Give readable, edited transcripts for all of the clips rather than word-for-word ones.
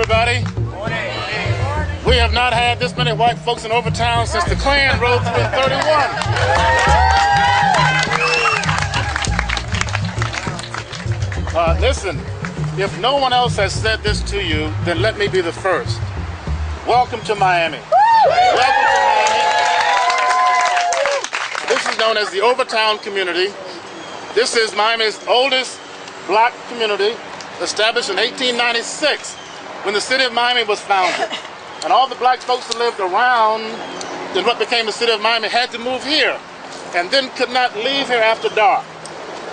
everybody. We have not had this many white folks in Overtown since the Klan rode through in 31. Listen, if no one else has said this to you, then let me be the first. Welcome to Miami. Welcome to Miami. This is known as the Overtown Community. This is Miami's oldest black community, established in 1896 when the city of Miami was founded. And all the black folks that lived around in what became the city of Miami had to move here and then could not leave here after dark.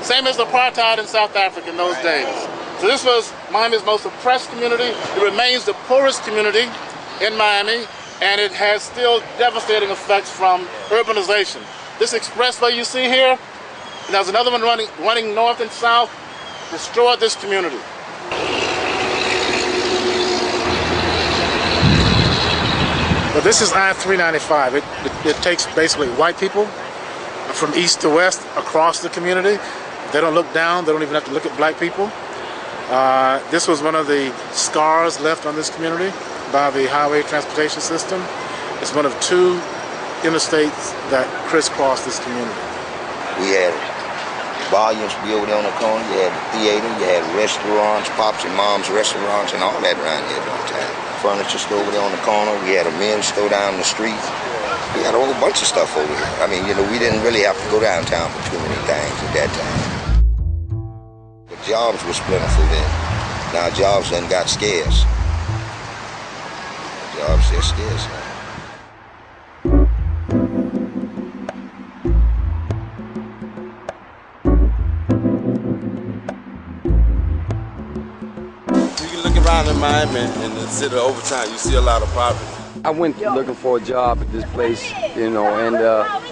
Same as apartheid in South Africa in those days. So this was Miami's most oppressed community. It remains the poorest community in Miami, and it has still devastating effects from urbanization. This expressway you see here, and there's another one running north and south, destroyed this community. But this is I-395. It takes basically white people from east to west across the community. They don't look down. They don't even have to look at black people. This was one of the scars left on this community by the highway transportation system. It's one of two interstates that crisscross this community. We had volumes be over there on the corner. You had the theater, you had restaurants, Pops and Mom's restaurants, and all that around here at one time. Furniture store over there on the corner. We had a men's store down the street. We had a whole bunch of stuff over here. I mean, you know, we didn't really have to go downtown for too many things at that time. But jobs were plentiful then. Now jobs done got scarce. Jobs are scarce now. In Miami, in the city of Overtown, you see a lot of poverty. I went looking for a job at this place, you know, and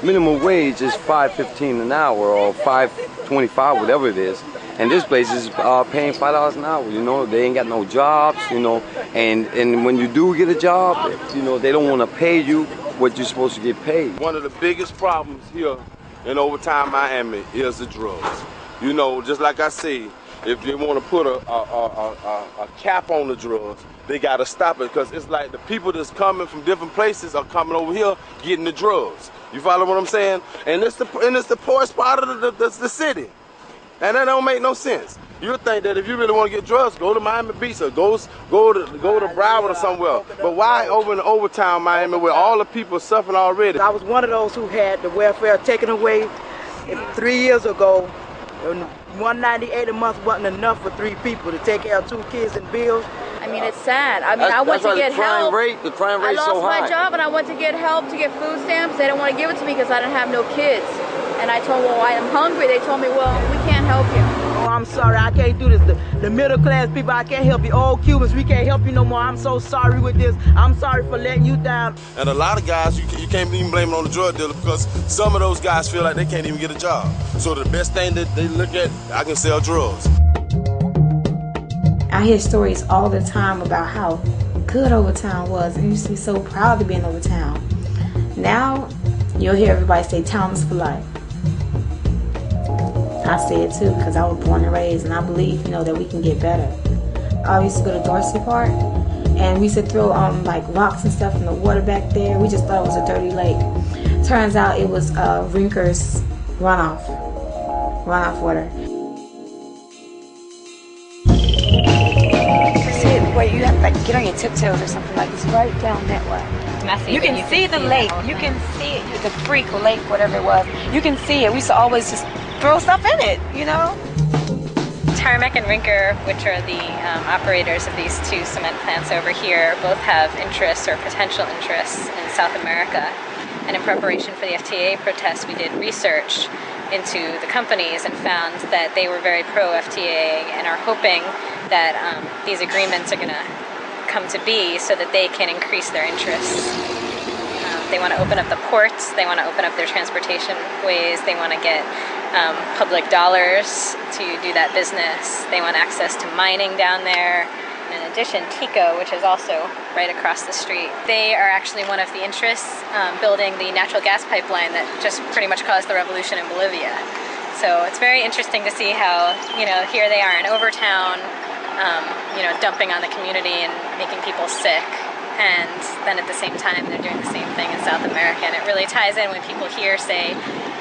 minimum wage is $5.15 an hour or $5.25, whatever it is. And this place is paying $5 an hour. You know, they ain't got no jobs, you know, and when you do get a job, you know, they don't want to pay you what you're supposed to get paid. One of the biggest problems here in Overtown, Miami, is the drugs. You know, just like I say, if they want to put a cap on the drugs, they got to stop it, because it's like the people that's coming from different places are coming over here getting the drugs. You follow what I'm saying? And it's the poorest part of the city, and that don't make no sense. You would think that if you really want to get drugs, go to Miami Beach or go to Broward or somewhere. But why over in Overtown, Miami, where all the people suffering already? I was one of those who had the welfare taken away 3 years ago. $198 a month wasn't enough for 3 people to take care of 2 kids and bills. I mean, it's sad. I mean, I went to get help. The crime rate is so high. I lost my job and I went to get help to get food stamps. They didn't want to give it to me because I didn't have no kids. And I told them, well, I'm hungry. They told me, well, we can't help you. Oh, I'm sorry, I can't do this. The middle class people, I can't help you. Old Cubans, we can't help you no more. I'm so sorry with this. I'm sorry for letting you down. And a lot of guys, you can't even blame it on the drug dealer, because some of those guys feel like they can't even get a job. So the best thing that they look at, I can sell drugs. I hear stories all the time about how good Overtown was. I used to be so proud to be in Overtown. Now, you'll hear everybody say town is for life. I say it too, because I was born and raised, and I believe, you know, that we can get better. I used to go to Dorsey Park, and we used to throw like rocks and stuff in the water back there. We just thought it was a dirty lake. Turns out it was Rinker's runoff water. See it where you have to like get on your tiptoes or something like this, right down that way. Messy, you can see the lake. You can see it, the creek or lake, whatever it was. You can see it. We used to always just throw stuff in it, you know? Tarmac and Rinker, which are the operators of these 2 cement plants over here, both have interests or potential interests in South America. And in preparation for the FTAA protests, we did research into the companies and found that they were very pro-FTAA and are hoping that these agreements are going to come to be so that they can increase their interests. They want to open up the ports, they want to open up their transportation ways, they want to get public dollars to do that business, they want access to mining down there. In addition, Tico, which is also right across the street, they are actually one of the interests building the natural gas pipeline that just pretty much caused the revolution in Bolivia. So it's very interesting to see how, you know, here they are in Overtown, you know, dumping on the community and making people sick. And then at the same time, they're doing the same thing in South America. And it really ties in when people here say,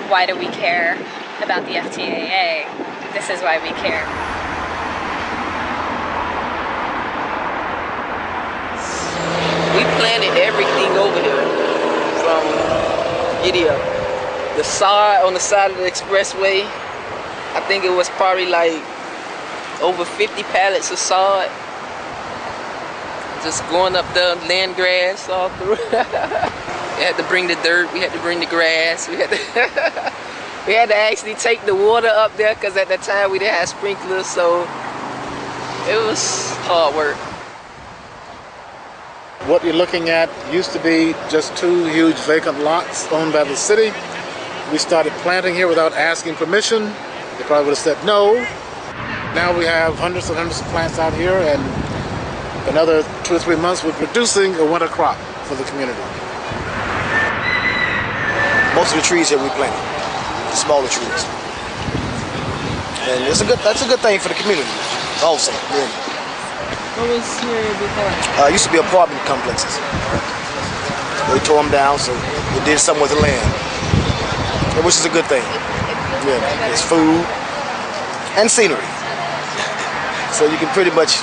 why do we care about the FTAA? This is why we care. We planted everything over there, from the sod on the side of the expressway. I think it was probably like over 50 pallets of sod. Just going up the land grass all through. We had to bring the dirt, we had to bring the grass, we had to actually take the water up there because at that time we didn't have sprinklers, so it was hard work. What you're looking at used to be just 2 huge vacant lots owned by the city. We started planting here without asking permission. They probably would have said no. Now we have hundreds and hundreds of plants out here, and another 2 or 3 months we're producing a winter crop for the community. Most of the trees here we planted, the smaller trees. And that's a good thing for the community also, really. What was here before? It used to be apartment complexes. They tore them down, so they did something with the land, which is a good thing. Yeah, it's food and scenery. So you can pretty much,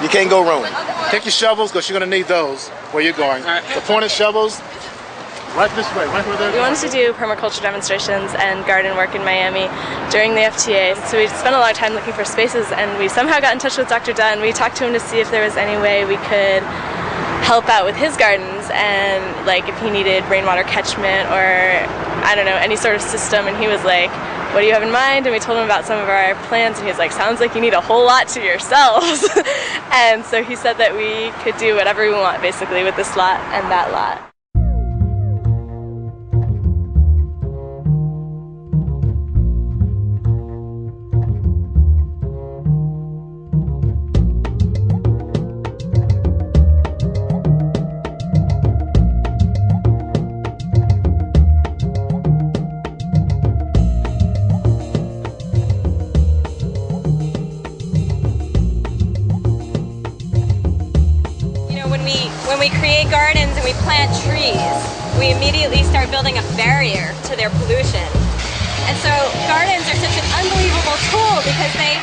you can't go wrong. Take your shovels, because you're going to need those where you're going. The pointed shovels, right this way, right where they're going. We wanted to do permaculture demonstrations and garden work in Miami during the FTA. So we spent a lot of time looking for spaces, and we somehow got in touch with Dr. Dunn. We talked to him to see if there was any way we could help out with his gardens, and like if he needed rainwater catchment or I don't know, any sort of system. And he was like, what do you have in mind? And we told him about some of our plans, and he was like, sounds like you need a whole lot to yourselves. And so he said that we could do whatever we want basically with this lot and that lot. When we create gardens and we plant trees, we immediately start building a barrier to their pollution. And so gardens are such an unbelievable tool because they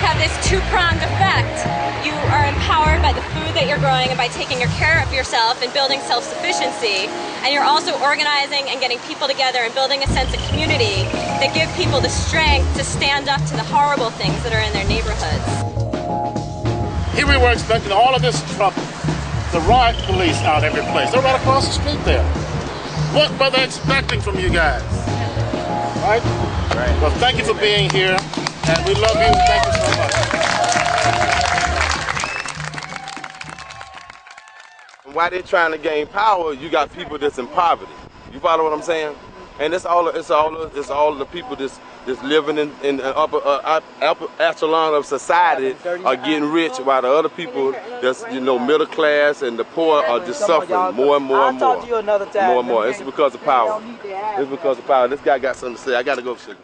have this two-pronged effect. You are empowered by the food that you're growing and by taking care of yourself and building self-sufficiency. And you're also organizing and getting people together and building a sense of community that give people the strength to stand up to the horrible things that are in their neighborhoods. Here we were expecting all of this trouble. The riot police out every place. They're right across the street there. What were they expecting from you guys? Right? Right. Well, thank you for being here, and we love you. Thank you so much. While they're trying to gain power, you got people that's in poverty. You follow what I'm saying? And it's all the people that's living in the upper echelon of society are getting rich, while the other people that's middle class and the poor are just suffering more and more and more. More and more. It's because of power. It's because of power. This guy got something to say. I gotta go, sugar.